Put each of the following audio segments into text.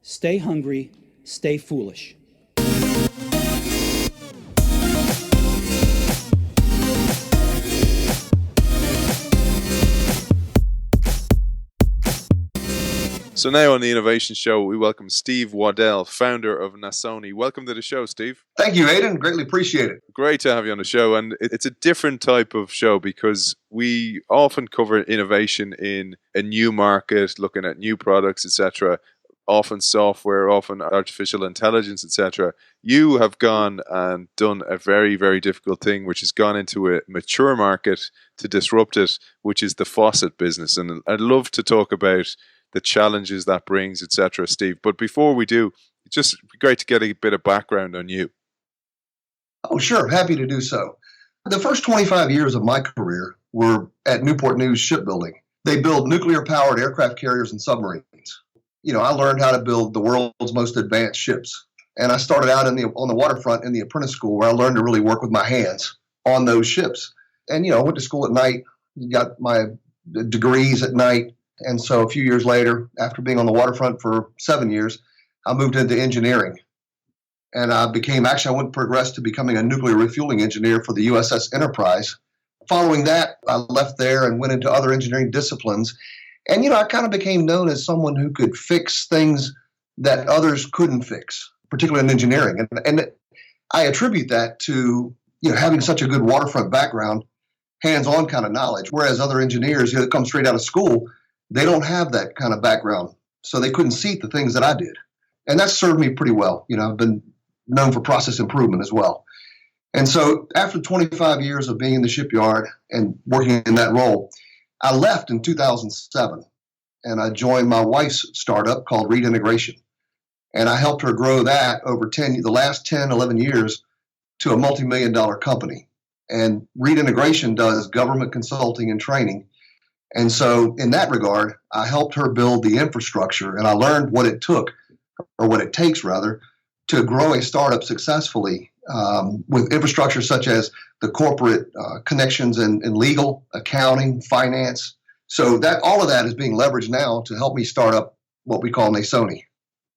Stay hungry, stay foolish. So now on the Innovation Show, we welcome Steve Waddell, founder of Nasoni. Welcome to the show, Steve. Thank you, Aidan. Greatly appreciate it. Great to have you on the show. And it's a different type of show because we often cover innovation in a new market, looking at new products, etc., often software, often artificial intelligence, etc. You have gone and done a very, very difficult thing, which has gone into a mature market to disrupt it, which is the faucet business. And I'd love to talk about the challenges that brings, etc., Steve. But before we do, it's just great to get a bit of background on you. Oh, sure. Happy to do so. The first 25 years of my career were at Newport News Shipbuilding. They build nuclear-powered aircraft carriers and submarines. You know, I learned how to build the world's most advanced ships. And I started out on the waterfront in the apprentice school where I learned to really work with my hands on those ships. And, you know, I went to school at night, got my degrees at night. And so a few years later, after being on the waterfront for 7 years, I moved into engineering. And I progressed to becoming a nuclear refueling engineer for the USS Enterprise. Following that, I left there and went into other engineering disciplines. And, you know, I kind of became known as someone who could fix things that others couldn't fix, particularly in engineering. And I attribute that to, you know, having such a good waterfront background, hands-on kind of knowledge, whereas other engineers, you know, that come straight out of school, they don't have that kind of background, so they couldn't see the things that I did. And that served me pretty well. You know, I've been known for process improvement as well. And so after 25 years of being in the shipyard and working in that role, I left in 2007, and I joined my wife's startup called Reimagining. And I helped her grow that over the last 10, 11 years to a multi-million-dollar company. And Reimagining does government consulting and training. And so in that regard, I helped her build the infrastructure, and I learned what it took, or what it takes rather, to grow a startup successfully with infrastructure such as the corporate connections in legal, accounting, finance. So that all of that is being leveraged now to help me start up what we call Nasoni.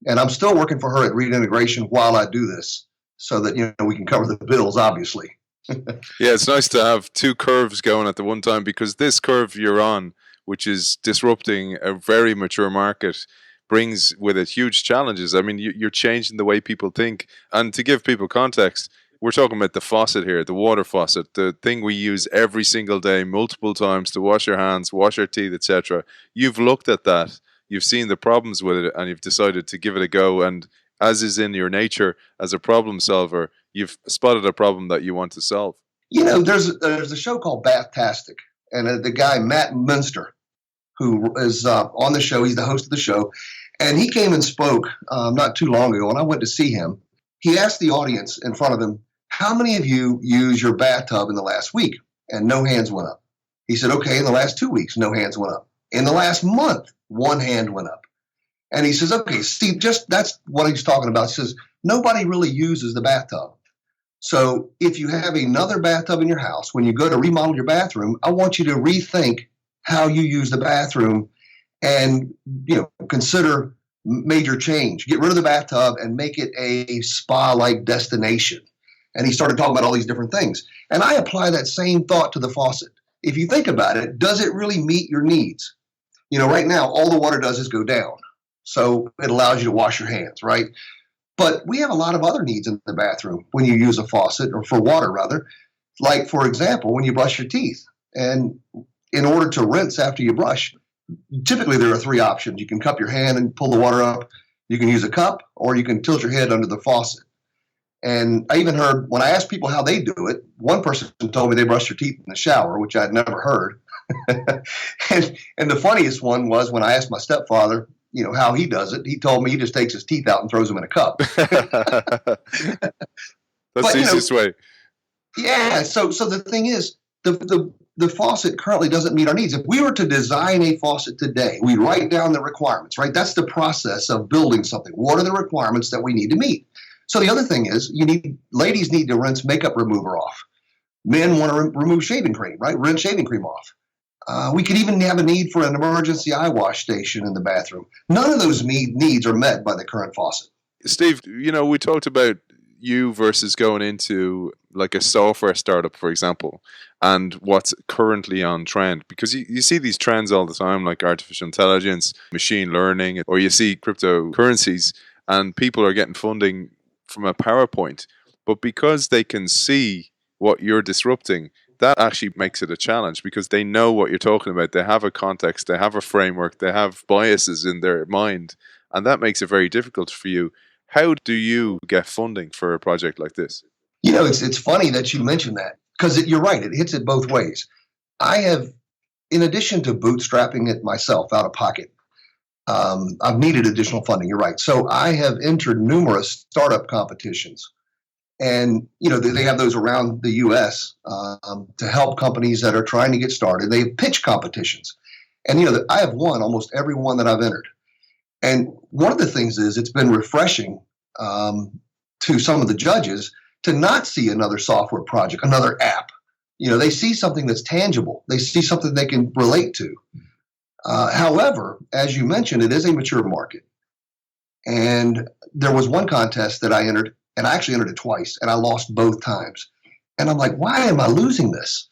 And I'm still working for her at Reimagining while I do this so that, you know, we can cover the bills, obviously. Yeah, it's nice to have two curves going at the one time, because this curve you're on, which is disrupting a very mature market, brings with it huge challenges. I mean, you're changing the way people think. And to give people context, we're talking about the faucet here, the water faucet, the thing we use every single day, multiple times to wash your hands, wash our teeth, etc. You've looked at that, you've seen the problems with it, and you've decided to give it a go. And as is in your nature as a problem solver, you've spotted a problem that you want to solve. You know, there's a show called Bathtastic, and the guy, Matt Munster, who is on the show, he's the host of the show, and he came and spoke not too long ago, and I went to see him. He asked the audience in front of him, how many of you use your bathtub in the last week? And no hands went up. He said, okay, in the last 2 weeks, no hands went up. In the last month, one hand went up. And he says, okay, see, just that's what he's talking about. He says, nobody really uses the bathtub. So if you have another bathtub in your house, when you go to remodel your bathroom, I want you to rethink how you use the bathroom and, you know, consider major change. Get rid of the bathtub and make it a spa-like destination. And he started talking about all these different things. And I apply that same thought to the faucet. If you think about it, does it really meet your needs? You know, right now, all the water does is go down. So it allows you to wash your hands, right? But we have a lot of other needs in the bathroom when you use a faucet, or for water rather. Like, for example, when you brush your teeth. And in order to rinse after you brush, typically there are three options. You can cup your hand and pull the water up. You can use a cup, or you can tilt your head under the faucet. And I even heard, when I asked people how they do it, one person told me they brush their teeth in the shower, which I'd never heard. and the funniest one was when I asked my stepfather, you know, how he does it. He told me he just takes his teeth out and throws them in a cup. That's the easiest way. Yeah. So the thing is, the faucet currently doesn't meet our needs. If we were to design a faucet today, we'd write down the requirements, right? That's the process of building something. What are the requirements that we need to meet? So the other thing is, ladies need to rinse makeup remover off. Men want to remove shaving cream, right? Rinse shaving cream off. We could even have a need for an emergency eye wash station in the bathroom. None of those needs are met by the current faucet. Steve, we talked about you versus going into like a software startup, for example, and what's currently on trend. Because you see these trends all the time, like artificial intelligence, machine learning, or you see cryptocurrencies, and people are getting funding from a PowerPoint. But because they can see what you're disrupting, that actually makes it a challenge because they know what you're talking about. They have a context, they have a framework, they have biases in their mind, and that makes it very difficult for you. How do you get funding for a project like this? It's funny that you mentioned that because you're right. It hits it both ways. I have, in addition to bootstrapping it myself out of pocket, I've needed additional funding. You're right. So I have entered numerous startup competitions. And, they have those around the U.S. To help companies that are trying to get started. They have pitch competitions. And, I have won almost every one that I've entered. And one of the things is it's been refreshing to some of the judges to not see another software project, another app. They see something that's tangible. They see something they can relate to. However, as you mentioned, it is a mature market. And there was one contest that I entered, and I actually entered it twice, and I lost both times. And I'm like, why am I losing this?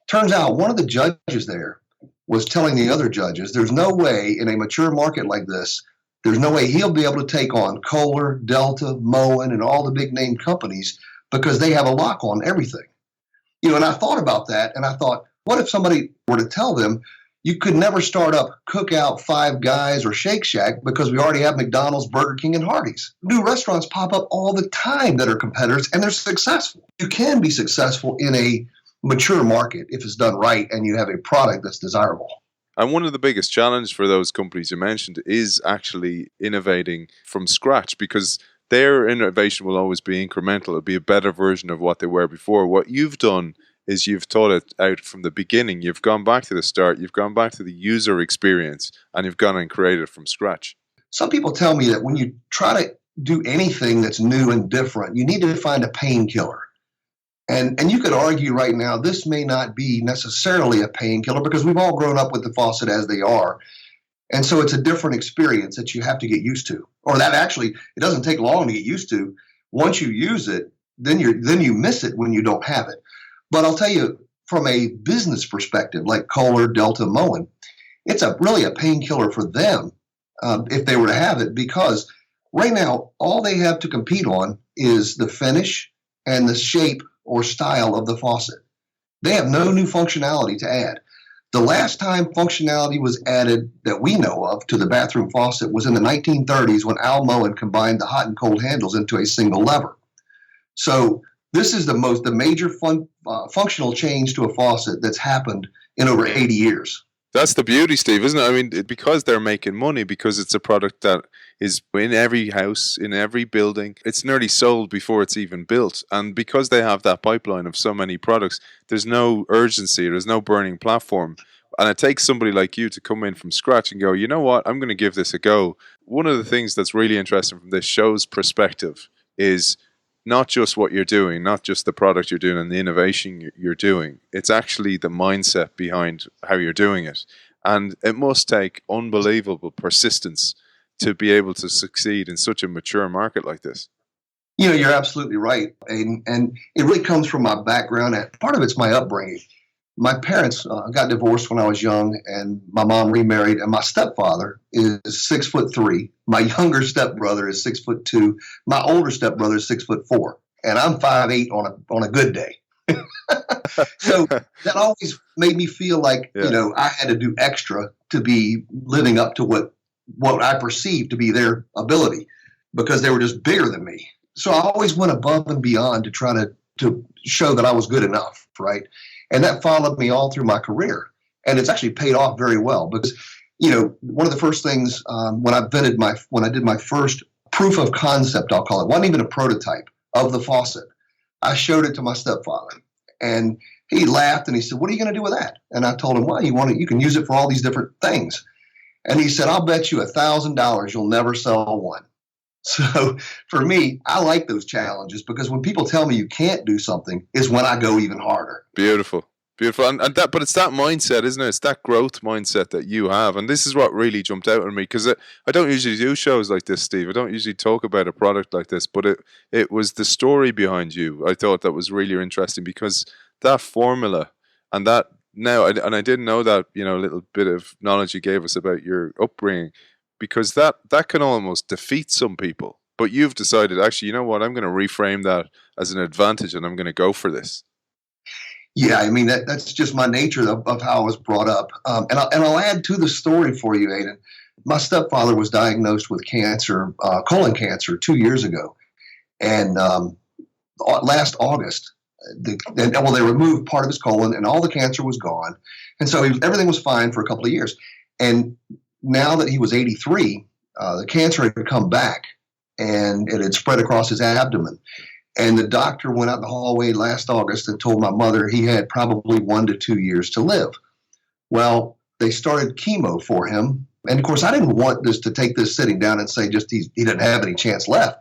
Turns out one of the judges there was telling the other judges, there's no way in a mature market like this, there's no way he'll be able to take on Kohler, Delta, Moen, and all the big name companies because they have a lock on everything. And I thought about that, and I thought, what if somebody were to tell them, you could never start up Cookout, Five Guys, or Shake Shack because we already have McDonald's, Burger King, and Hardee's. New restaurants pop up all the time that are competitors, and they're successful. You can be successful in a mature market if it's done right and you have a product that's desirable. And one of the biggest challenges for those companies you mentioned is actually innovating from scratch because their innovation will always be incremental. It'll be a better version of what they were before. What you've done is you've thought it out from the beginning. You've gone back to the start. You've gone back to the user experience, and you've gone and created it from scratch. Some people tell me that when you try to do anything that's new and different, you need to find a painkiller. And you could argue right now this may not be necessarily a painkiller because we've all grown up with the faucet as they are. And so it's a different experience that you have to get used to. Or that actually, it doesn't take long to get used to. Once you use it, then you miss it when you don't have it. But I'll tell you, from a business perspective, like Kohler, Delta, Moen, it's really a painkiller for them if they were to have it, because right now, all they have to compete on is the finish and the shape or style of the faucet. They have no new functionality to add. The last time functionality was added that we know of to the bathroom faucet was in the 1930s when Al Moen combined the hot and cold handles into a single lever. So this is the major functional change to a faucet that's happened in over 80 years. That's the beauty, Steve, isn't it? I mean, because they're making money, because it's a product that is in every house, in every building, it's nearly sold before it's even built. And because they have that pipeline of so many products, there's no urgency, there's no burning platform. And it takes somebody like you to come in from scratch and go, you know what, I'm going to give this a go. One of the things that's really interesting from this show's perspective is not just what you're doing, not just the product you're doing and the innovation you're doing. It's actually the mindset behind how you're doing it. And it must take unbelievable persistence to be able to succeed in such a mature market like this. You're absolutely right. And it really comes from my background. And part of it's my upbringing. My parents got divorced when I was young, and my mom remarried, and my stepfather is 6'3". My younger stepbrother is 6'2". My older stepbrother is 6'4", and I'm 5'8" on a good day. So that always made me feel like I had to do extra to be living up to what I perceived to be their ability, because they were just bigger than me. So I always went above and beyond to try to show that I was good enough, right? And that followed me all through my career. And it's actually paid off very well because, one of the first things when I did my first proof of concept, I'll call it, wasn't even a prototype of the faucet. I showed it to my stepfather, and he laughed and he said, "What are you going to do with that?" And I told him, "Well, you can use it for all these different things." And he said, "I'll bet you $1,000 you'll never sell one." So for me, I like those challenges because when people tell me you can't do something is when I go even harder. Beautiful. Beautiful, and that, but it's that mindset, isn't it? It's that growth mindset that you have, and this is what really jumped out at me because I don't usually do shows like this, Steve. I don't usually talk about a product like this, but it was the story behind you. I thought that was really interesting because that formula and that now, and I didn't know that, you know, a little bit of knowledge you gave us about your upbringing, because that can almost defeat some people. But you've decided, actually, you know what? I'm going to reframe that as an advantage, and I'm going to go for this. Yeah, I mean that's just my nature of how I was brought up. And I'll add to the story for you, Aidan. My stepfather was diagnosed with cancer, colon cancer, 2 years ago, and last August, they removed part of his colon, and all the cancer was gone, and so everything was fine for a couple of years. And now that he was 83, the cancer had come back, and it had spread across his abdomen. And the doctor went out in the hallway last August and told my mother he had probably 1 to 2 years to live. Well, they started chemo for him. And of course, I didn't want this to take this sitting down and say just he didn't have any chance left.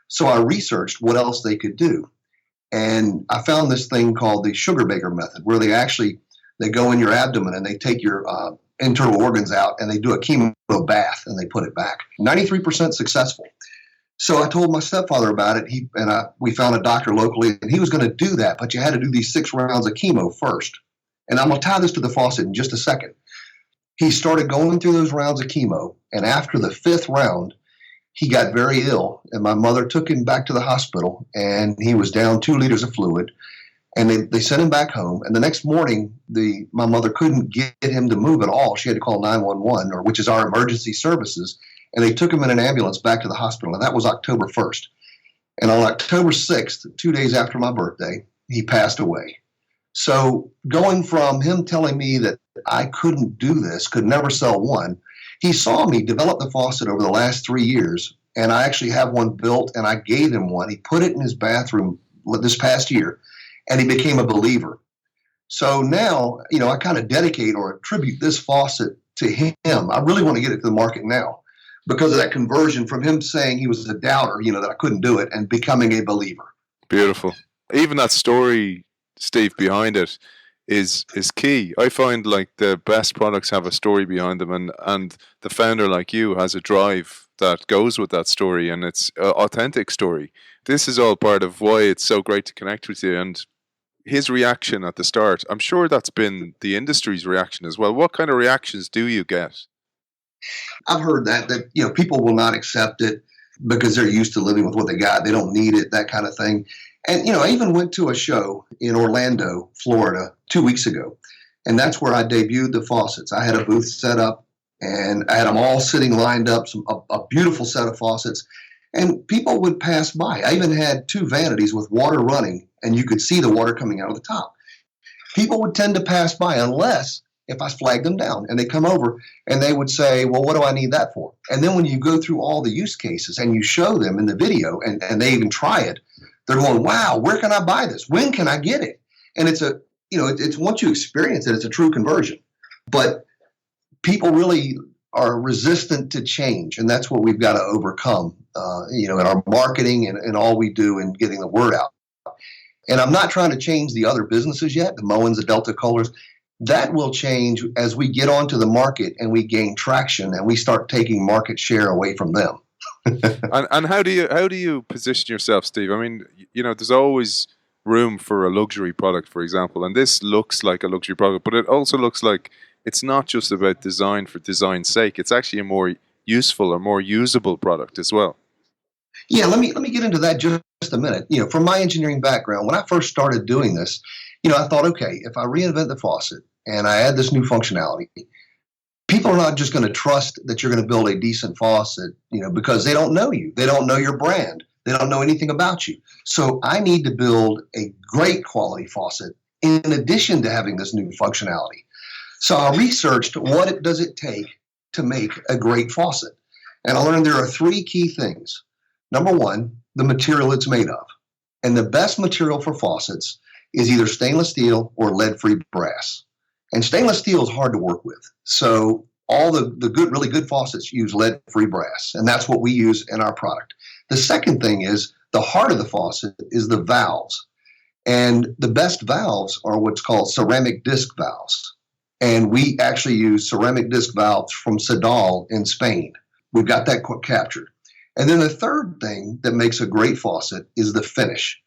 So I researched what else they could do. And I found this thing called the sugar baker method, where they go in your abdomen and they take your internal organs out and they do a chemo bath and they put it back. 93% successful. So I told my stepfather about it. We found a doctor locally, and he was going to do that, but you had to do these 6 rounds of chemo first. And I'm going to tie this to the faucet in just a second. He started going through those rounds of chemo, and after the 5th round, he got very ill, and my mother took him back to the hospital, and he was down 2 liters of fluid, and they sent him back home. And the next morning, my mother couldn't get him to move at all. She had to call 911, which is our emergency services. And they took him in an ambulance back to the hospital, and that was October 1st. And on October 6th, 2 days after my birthday, he passed away. So going from him telling me that I couldn't do this, could never sell one, he saw me develop the faucet over the last 3 years, and I actually have one built, and I gave him one. He put it in his bathroom this past year, and he became a believer. So now, I kind of dedicate or attribute this faucet to him. I really want to get it to the market now, because of that conversion from him saying he was a doubter, that I couldn't do it, and becoming a believer. Beautiful. Even that story, Steve, behind it is key. I find like the best products have a story behind them, and the founder like you has a drive that goes with that story, and it's an authentic story. This is all part of why it's so great to connect with you. And his reaction at the start, I'm sure that's been the industry's reaction as well. What kind of reactions do you get? I've heard that people will not accept it because they're used to living with what they got. They don't need it, that kind of thing. And, I even went to a show in Orlando, Florida, 2 weeks ago. And that's where I debuted the faucets. I had a booth set up, and I had them all sitting lined up, a beautiful set of faucets. And people would pass by. I even had 2 vanities with water running, and you could see the water coming out of the top. People would tend to pass by unless if I flag them down, and they come over and they would say, well, what do I need that for? And then when you go through all the use cases and you show them in the video and they even try it, they're going, wow, where can I buy this? When can I get it? And it's it's once you experience it, it's a true conversion. But people really are resistant to change, and that's what we've got to overcome, in our marketing and all we do in getting the word out. And I'm not trying to change the other businesses yet, the Moens, the Delta Colors. That will change as we get onto the market and we gain traction and we start taking market share away from them. and how do you position yourself, Steve? I mean, there's always room for a luxury product, for example, and this looks like a luxury product, but it also looks like it's not just about design for design's sake. It's actually a more useful or more usable product as well. Yeah, let me get into that just a minute. From my engineering background, when I first started doing this, I thought, okay, if I reinvent the faucet and I add this new functionality, people are not just going to trust that you're going to build a decent faucet, because they don't know you. They don't know your brand. They don't know anything about you. So I need to build a great quality faucet in addition to having this new functionality. So I researched what does it take to make a great faucet. And I learned there are 3 key things. Number 1, the material it's made of. And the best material for faucets is either stainless steel or lead-free brass. And stainless steel is hard to work with. So all the really good faucets use lead-free brass, and that's what we use in our product. The second thing is the heart of the faucet is the valves. And the best valves are what's called ceramic disc valves. And we actually use ceramic disc valves from Waddell in Spain. We've got that captured. And then the third thing that makes a great faucet is the finish.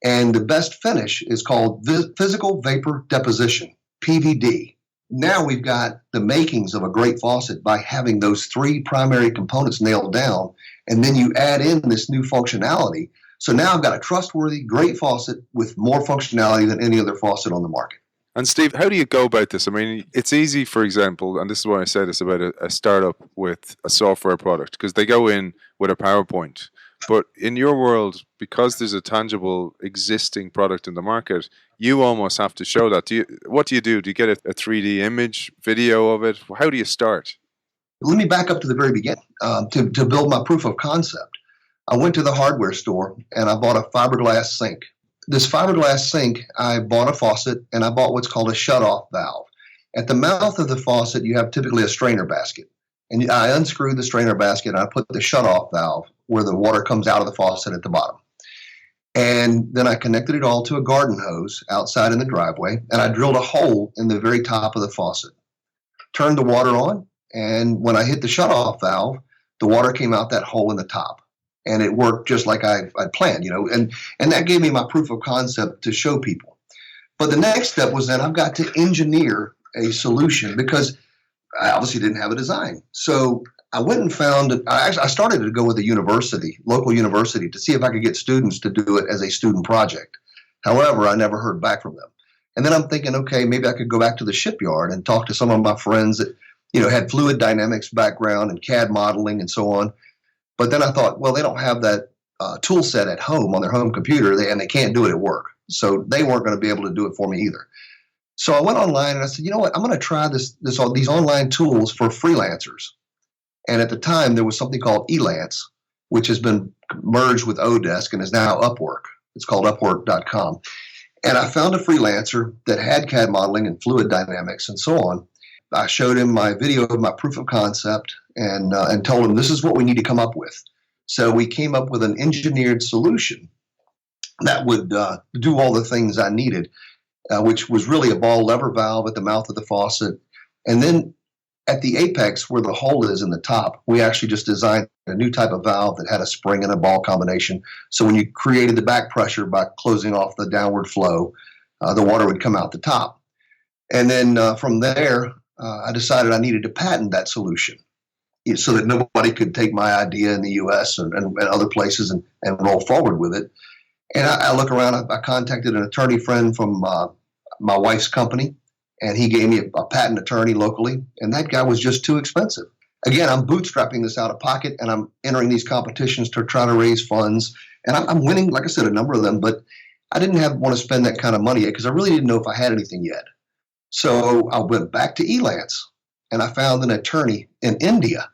And the best finish is called physical vapor deposition, PVD. Now we've got the makings of a great faucet by having those three primary components nailed down, and then you add in this new functionality. So now I've got a trustworthy, great faucet with more functionality than any other faucet on the market. And Steve, how do you go about this? I mean, it's easy, for example, and this is why I say this about a startup with a software product, because they go in with a PowerPoint. But in your world, because there's a tangible existing product in the market, you almost have to show that. What do you do? Do you get a 3D image, video of it? How do you start? Let me back up to the very beginning. To build my proof of concept, I went to the hardware store and I bought a fiberglass sink. This fiberglass sink, I bought a faucet and I bought what's called a shutoff valve. At the mouth of the faucet, you have typically a strainer basket. And I unscrewed the strainer basket and I put the shutoff valve where the water comes out of the faucet at the bottom. And then I connected it all to a garden hose outside in the driveway, and I drilled a hole in the very top of the faucet. Turned the water on, and when I hit the shutoff valve, the water came out that hole in the top. And it worked just like I planned, and that gave me my proof of concept to show people. But the next step was then I've got to engineer a solution because I obviously didn't have a design. So I went and found, I started to go with a university, local university, to see if I could get students to do it as a student project. However, I never heard back from them. And then I'm thinking, okay, maybe I could go back to the shipyard and talk to some of my friends that, had fluid dynamics background and CAD modeling and so on. But then I thought, well, they don't have that tool set at home on their home computer, and they can't do it at work. So they weren't going to be able to do it for me either. So I went online and I said, you know what, I'm going to try these online tools for freelancers. And at the time, there was something called Elance, which has been merged with Odesk and is now Upwork. It's called Upwork.com. And I found a freelancer that had CAD modeling and fluid dynamics and so on. I showed him my video of my proof of concept and told him this is what we need to come up with. So we came up with an engineered solution that would do all the things I needed, which was really a ball lever valve at the mouth of the faucet. And then at the apex where the hole is in the top, we actually just designed a new type of valve that had a spring and a ball combination. So when you created the back pressure by closing off the downward flow, the water would come out the top. And then from there, I decided I needed to patent that solution so that nobody could take my idea in the U.S. and other places and roll forward with it. And I look around, I contacted an attorney friend from my wife's company, and he gave me a patent attorney locally, and that guy was just too expensive. Again, I'm bootstrapping this out of pocket, and I'm entering these competitions to try to raise funds, and I'm winning, like I said, a number of them, but I didn't want to spend that kind of money yet because I really didn't know if I had anything yet. So I went back to Elance, and I found an attorney in India.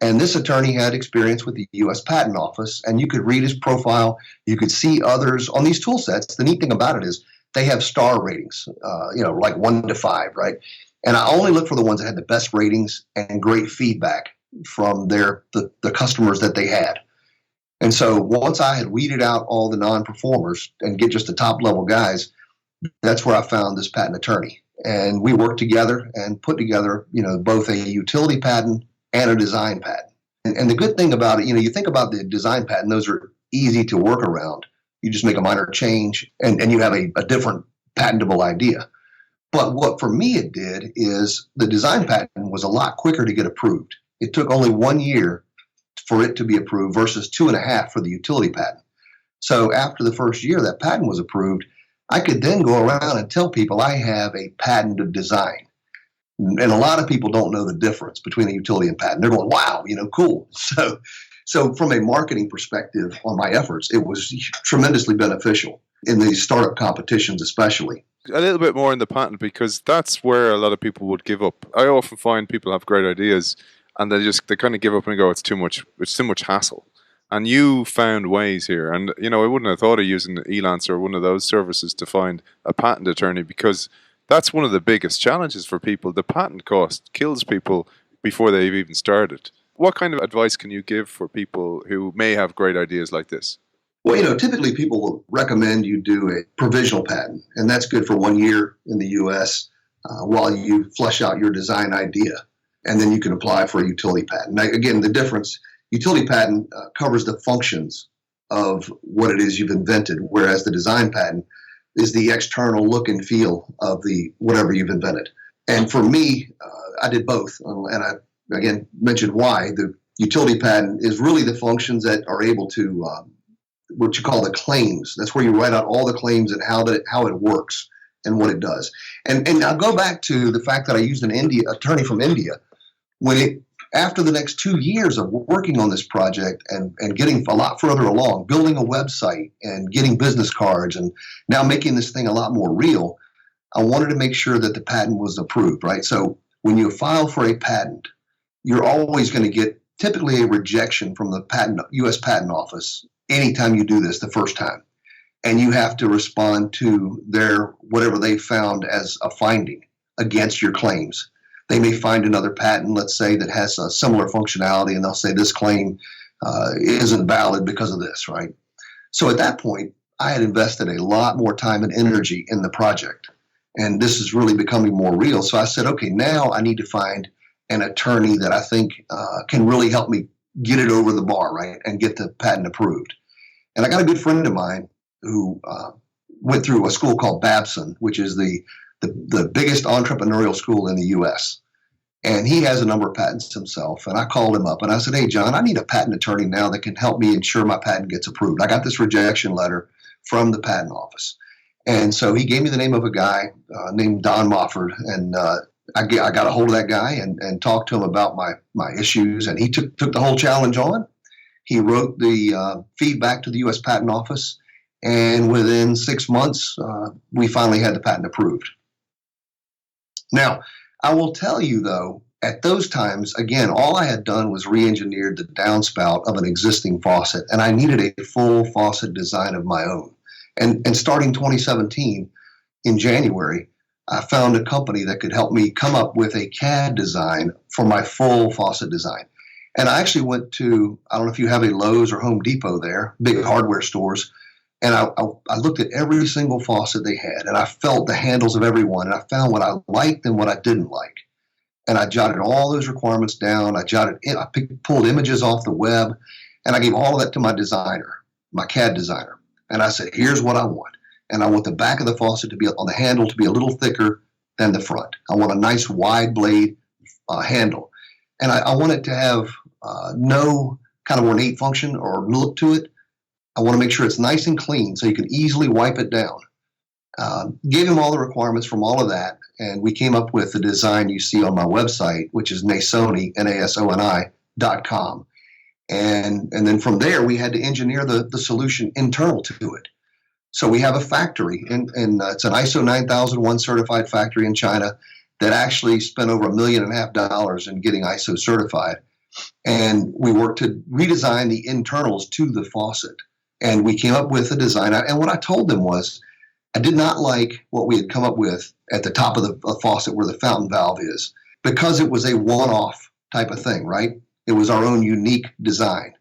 And this attorney had experience with the U.S. Patent Office, and you could read his profile. You could see others on these tool sets. The neat thing about it is they have star ratings, like 1 to 5, right? And I only look for the ones that had the best ratings and great feedback from the customers that they had. And so once I had weeded out all the non-performers and get just the top-level guys, that's where I found this patent attorney. And we worked together and put together, both a utility patent and a design patent. And the good thing about it, you think about the design patent, those are easy to work around. You just make a minor change and you have a different patentable idea. But what for me it did is the design patent was a lot quicker to get approved. It took only 1 year for it to be approved versus 2.5 for the utility patent. So after the first year that patent was approved, I could then go around and tell people I have a patented design. And a lot of people don't know the difference between a utility and patent. They're going, wow, cool. So from a marketing perspective on my efforts, it was tremendously beneficial in these startup competitions, especially. A little bit more in the patent, because that's where a lot of people would give up. I often find people have great ideas and they kind of give up and go, it's too much hassle. And you found ways here. And, I wouldn't have thought of using Elance or one of those services to find a patent attorney, because that's one of the biggest challenges for people. The patent cost kills people before they've even started. What kind of advice can you give for people who may have great ideas like this? Well, typically people will recommend you do a provisional patent, and that's good for 1 year in the U.S. While you flesh out your design idea, and then you can apply for a utility patent. Now, again, the difference: utility patent covers the functions of what it is you've invented, whereas the design patent is the external look and feel of the whatever you've invented. And for me, I did both, and I again mentioned why. The utility patent is really the functions that are able to what you call the claims. That's where you write out all the claims and how it works and what it does. And I'll go back to the fact that I used an attorney from India. After the next 2 years of working on this project and getting a lot further along, building a website and getting business cards and now making this thing a lot more real, I wanted to make sure that the patent was approved, right? So when you file for a patent, you're always going to get typically a rejection from the U.S. Patent Office anytime you do this the first time. And you have to respond to whatever they found as a finding against your claims. They may find another patent, let's say, that has a similar functionality, and they'll say this claim isn't valid because of this, right? So at that point, I had invested a lot more time and energy in the project, and this is really becoming more real. So I said, okay, now I need to find an attorney that I think can really help me get it over the bar, right, and get the patent approved. And I got a good friend of mine who went through a school called Babson, which is the biggest entrepreneurial school in the U.S. And he has a number of patents himself. And I called him up and I said, hey, John, I need a patent attorney now that can help me ensure my patent gets approved. I got this rejection letter from the patent office. And so he gave me the name of a guy named Don Mofford. And I got a hold of that guy and talked to him about my issues. And he took the whole challenge on. He wrote the feedback to the U.S. Patent Office. And within 6 months, we finally had the patent approved. Now, I will tell you, though, at those times, again, all I had done was re-engineered the downspout of an existing faucet, and I needed a full faucet design of my own. And starting 2017, in January, I found a company that could help me come up with a CAD design for my full faucet design. And I actually went to, I don't know if you have a Lowe's or Home Depot there, big hardware stores, and I looked at every single faucet they had, and I felt the handles of every one, and I found what I liked and what I didn't like. And I jotted all those requirements down. I pulled images off the web, and I gave all of that to my designer, my CAD designer. And I said, here's what I want. And I want the back of the faucet to be on the handle to be a little thicker than the front. I want a nice wide blade handle. And I want it to have no kind of ornate function or look to it. I want to make sure it's nice and clean so you can easily wipe it down. Gave him all the requirements from all of that, and we came up with the design you see on my website, which is Nasoni, NASONI.com. And then from there, we had to engineer the solution internal to it. So we have a factory, and it's an ISO 9001 certified factory in China that actually spent over $1.5 million in getting ISO certified. And we worked to redesign the internals to the faucet. And we came up with a design. And what I told them was, I did not like what we had come up with at the top of the faucet where the fountain valve is, because it was a one-off type of thing, right? It was our own unique design.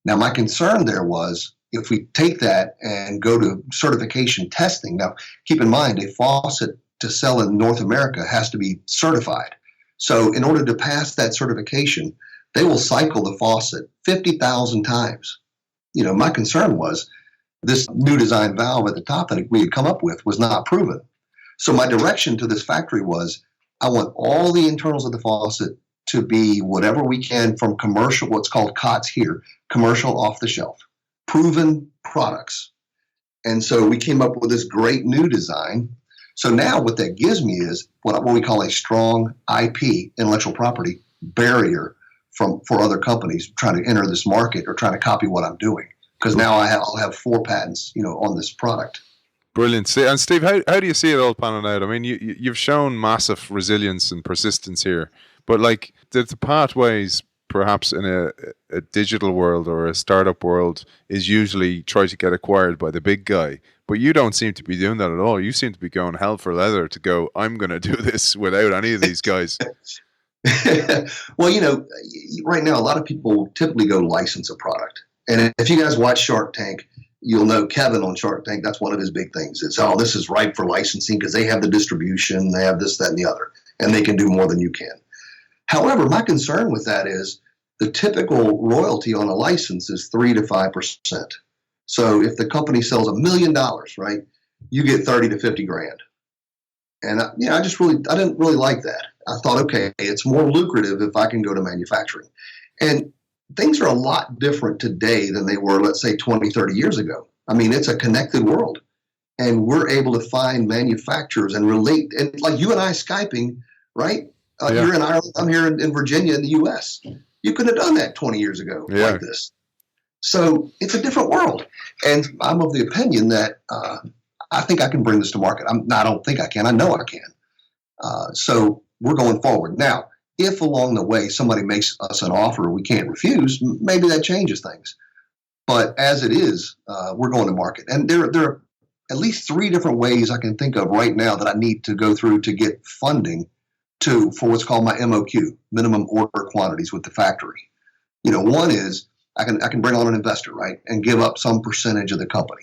Now, my concern there was, if we take that and go to certification testing, now keep in mind, a faucet to sell in North America has to be certified. So in order to pass that certification, they will cycle the faucet 50,000 times. My concern was this new design valve at the top that we had come up with was not proven. So my direction to this factory was, I want all the internals of the faucet to be whatever we can from commercial, what's called COTS here, commercial off the shelf, proven products. And so we came up with this great new design. So now what that gives me is what we call a strong IP, intellectual property, barrier for other companies trying to enter this market or trying to copy what I'm doing. Because now I'll have 4 patents, on this product. Brilliant. And Steve, how do you see it all panning out? I mean, you've shown massive resilience and persistence here, but like the pathways, perhaps in a digital world or a startup world, is usually try to get acquired by the big guy. But you don't seem to be doing that at all. You seem to be going hell for leather to go, I'm going to do this without any of these guys. Well, right now, a lot of people typically go license a product. And if you guys watch Shark Tank, You'll know Kevin on Shark Tank. That's one of his big things. It's, oh, this is ripe for licensing because they have the distribution, they have this, that, and the other, and they can do more than you can. However, my concern with that is the typical royalty on a license is 3 to 5%. So if the company sells $1 million, right, you get 30 to 50 grand. And I didn't really like that. I thought, okay, it's more lucrative if I can go to manufacturing. And things are a lot different today than they were, let's say, 20, 30 years ago. I mean, it's a connected world. And we're able to find manufacturers and relate. And like you and I Skyping, right? Yeah. You're in Ireland, I'm here in Virginia in the U.S. You could have done that 20 years ago like this. So it's a different world. And I'm of the opinion that I think I can bring this to market. I don't think I can. I know I can. So we're going forward. Now, if along the way somebody makes us an offer we can't refuse, maybe that changes things. But as it is, we're going to market. And there are at least 3 different ways I can think of right now that I need to go through to get funding for what's called my MOQ, minimum order quantities with the factory. One is I can bring on an investor, right, and give up some percentage of the company.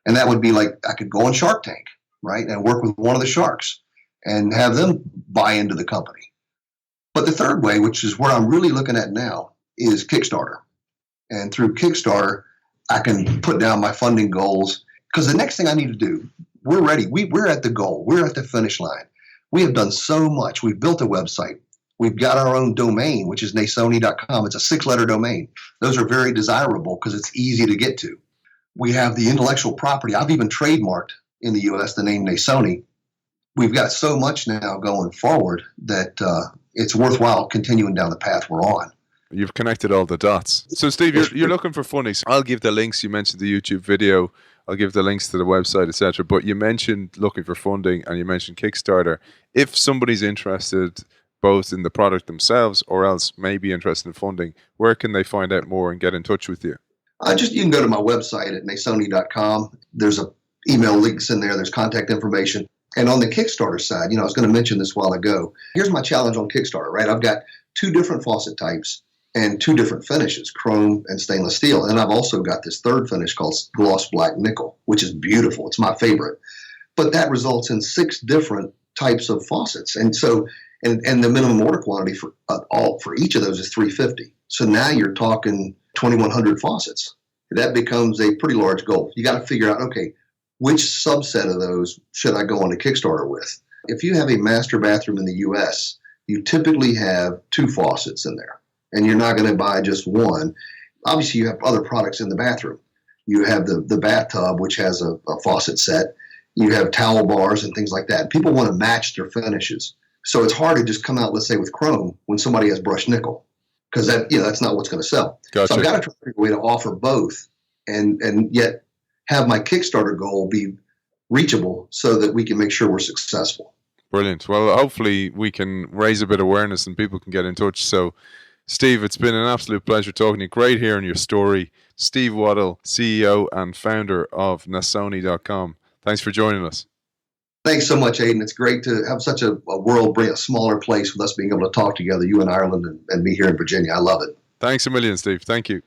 And that would be like I could go on Shark Tank, right, and work with one of the sharks and have them buy into the company. But the third way, which is where I'm really looking at now, is Kickstarter. And through Kickstarter, I can put down my funding goals. Because the next thing I need to do, we're ready. We're at the goal. We're at the finish line. We have done so much. We've built a website. We've got our own domain, which is Nasoni.com. It's a 6-letter domain. Those are very desirable because it's easy to get to. We have the intellectual property. I've even trademarked in the U.S. the name Nasoni. We've got so much now going forward that it's worthwhile continuing down the path we're on. You've connected all the dots. So, Steve, you're looking for funding. So I'll give the links. You mentioned the YouTube video. I'll give the links to the website, etc. But you mentioned looking for funding and you mentioned Kickstarter. If somebody's interested both in the product themselves or else maybe interested in funding, where can they find out more and get in touch with you? You can go to my website at Nasoni.com. There's email links in there. There's contact information. And on the Kickstarter side, I was going to mention this a while ago. Here's my challenge on Kickstarter, right? I've got 2 different faucet types and 2 different finishes, chrome and stainless steel. And I've also got this third finish called gloss black nickel, which is beautiful. It's my favorite. But that results in 6 different types of faucets. And so, and the minimum order quantity for each of those is 350. So now you're talking 2,100 faucets. That becomes a pretty large goal. You got to figure out, okay, which subset of those should I go on a Kickstarter with? If you have a master bathroom in the U.S., you typically have 2 faucets in there, and you're not going to buy just one. Obviously, you have other products in the bathroom. You have the bathtub, which has a faucet set. You have towel bars and things like that. People want to match their finishes. So it's hard to just come out, let's say, with chrome when somebody has brushed nickel, because that's not what's going to sell. Gotcha. So I've got to try to figure a way to offer both and yet have my Kickstarter goal be reachable so that we can make sure we're successful. Brilliant. Well, hopefully we can raise a bit of awareness and people can get in touch. So, Steve, it's been an absolute pleasure talking to you. Great hearing your story. Steve Waddell, CEO and founder of Nasoni.com. Thanks for joining us. Thanks so much, Aidan. It's great to have such a world bring a smaller place with us being able to talk together, you in Ireland and me here in Virginia. I love it. Thanks a million, Steve. Thank you.